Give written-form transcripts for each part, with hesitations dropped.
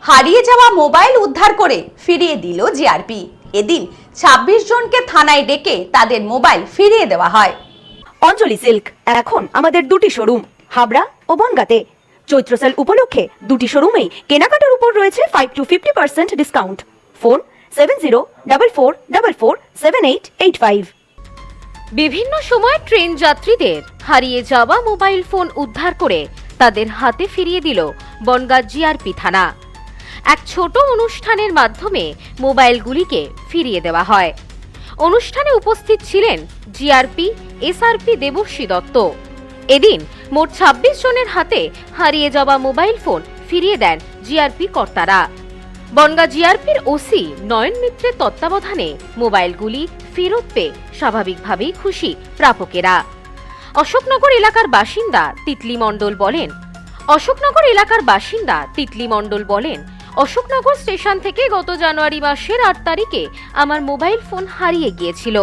হারিয়ে যাওয়া মোবাইল উদ্ধার করে ফিরিয়ে দিল জিআরপি। এদিন 26 জনকে থানায় ডেকে তাদের মোবাইল ফিরিয়ে দেওয়া হয়। অঞ্জলি সিল্ক এখন আমাদের দুটি শোরুম হাবড়া ও বনগাঁতে। চৈত্র সেল উপলক্ষে দুটি শোরুমেই কেনাকাটার উপর রয়েছে 5 to 50% ডিসকাউন্ট। ফোন 7044447885। বিভিন্ন সময় ট্রেন যাত্রীদের হারিয়ে যাওয়া মোবাইল ফোন উদ্ধার করে তাদের হাতে ফিরিয়ে দিল বনগাঁ জিআরপি থানা। এক ছোট অনুষ্ঠানের মাধ্যমে মোবাইলগুলিকে ফিরিয়ে দেওয়া হয়। অনুষ্ঠানে উপস্থিত ছিলেন জিআরপি এসআরপি দেবশ্রী দত্ত। এদিন মোট 26 জনের হাতে হারিয়ে যাওয়া মোবাইল ফোন ফিরিয়ে দেন জিআরপি কর্তারা। বনগাঁ জিআরপির ওসি নয়ন মিত্রের তত্ত্বাবধানে মোবাইলগুলি ফেরত পেয়ে স্বাভাবিকভাবেই খুশি প্রাপকেরা। অশোকনগর এলাকার বাসিন্দা তিতলি মণ্ডল বলেন, অশোকনগর স্টেশন থেকে গত জানুয়ারি মাসের 8 তারিখে আমার মোবাইল ফোন হারিয়ে গিয়েছিল।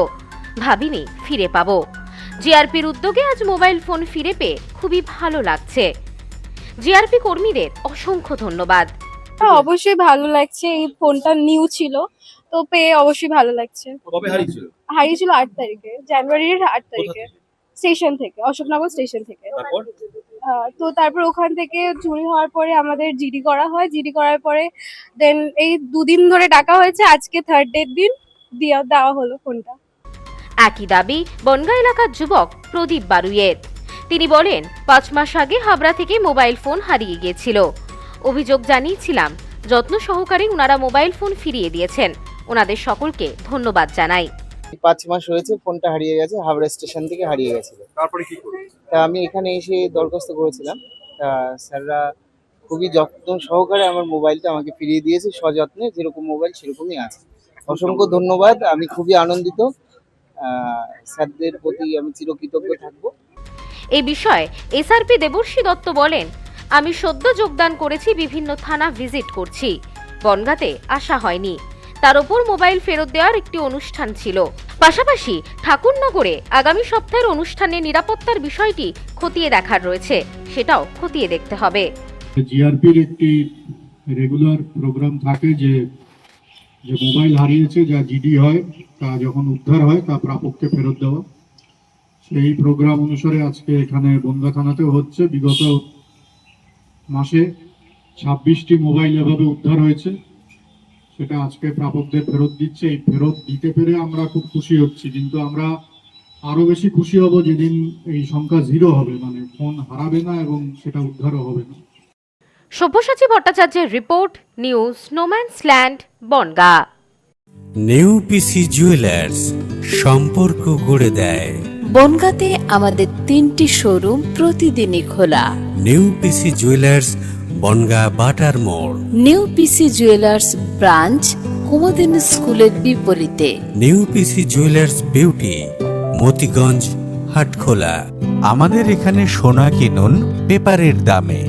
ভাবিনি ফিরে পাবো। জিআরপির উদ্যোগে আজ মোবাইল ফোন ফিরে পেয়ে খুবই ভালো লাগছে। জিআরপি কর্মীদের অসংখ্য ধন্যবাদ। অবশ্যই ভালো লাগছে। এই ফোনটা নিউ ছিল, তো পেয়ে অবশ্যই ভালো লাগছে। কবে হারিয়েছিল? হারিয়েছিল 8 তারিখে, জানুয়ারির 8 তারিখে স্টেশন থেকে, অশোকনগর স্টেশন থেকে। তো তারপর ওখান থেকে চুরি হওয়ার পরে আমাদের জিডি করা হয়। জিডি করার পরে দেন এই 2 দিন ধরে ডাকা হয়েছে, আজকে 3rd ডেট দিন দেওয়া হলো ফোনটা। একই দাবি বনগাঁ এলাকার যুবক প্রদীপ বারুইয়ের। তিনি বলেন, 5 মাস আগে হাবড়া থেকে মোবাইল ফোন হারিয়ে গিয়েছিল। অভিযোগ জানিয়েছিলাম, যত্ন সহকারে ওনারা মোবাইল ফোন ফিরিয়ে দিয়েছেন। ওনাদের সকলকে ধন্যবাদ জানাই। 5 মাস হয়েছে ফোনটা হারিয়ে গেছে, হাবড়া স্টেশন থেকে হারিয়ে গেছিল। তারপরে কি করবে? তা আমি এখানে এসে দরখাস্ত করেছিলাম। তা স্যাররা খুবই যত্ন সহকারে আমার মোবাইলটা আমাকে ফিরিয়ে দিয়েছে, সযত্নে, যেরকম মোবাইল সেরকমই আছে। অসংখ্য ধন্যবাদ। আমি খুবই আনন্দিত। স্যারদের প্রতি আমি চিরকৃতজ্ঞ থাকবো। এই বিষয়ে এসআরপি দেবশ্রী দত্ত বলেন, আমি সদ্য যোগদান করেছি, বিভিন্ন থানা ভিজিট করছি। বনগাঁতে আসা হয়নি। তার উপর মোবাইল ফেরত দেওয়ার একটি অনুষ্ঠান ছিল। পাশাপাশি ঠাকুরনগরে আগামী সপ্তাহের অনুষ্ঠানে নিরাপত্তার বিষয়টি খতিয়ে দেখার রয়েছে, সেটাও খতিয়ে দেখতে হবে। জিআরপির একটি রেগুলার প্রোগ্রাম থাকে যে মোবাইল হারিয়েছে, যা জিডি হয়, তা যখন উদ্ধার হয় তা প্রাপককে ফেরত দেওয়া। সেই প্রোগ্রাম অনুসারে আজকে এখানে বনগাঁ থানাতেও হচ্ছে। বিগত মাসে 26টি মোবাইল এভাবে উদ্ধার হয়েছে, সেটা আজকে প্রাপকদের ফেরত দিচ্ছে। এই ফেরত দিতে পেরে আমরা খুব খুশি হচ্ছি, কিন্তু আমরা আরো বেশি খুশি হব যেদিন এই সংখ্যা 0 হবে, মানে ফোন হারাবে না এবং সেটা উদ্ধারও হবে না। সব্যসাচী ভট্টাচার্যের রিপোর্ট, নিউজ স্নোম্যান্সল্যান্ড, বনগাঁ। নিউ পিসি জুয়েলার্স, সম্পর্ক গড়ে দেয়। বনগাঁতে আমাদের 3টি শোরুম প্রতিদিনই খোলা। নিউ পিসি জুয়েলার্স, বনগাঁ বাটার মোড়। New PC jewellers branch Kumudini স্কুলের বিপরীতে। New PC jewellers beauty, Motiganj, Hatkhola. আমাদের এখানে সোনা কিনুন পেপারের দামে।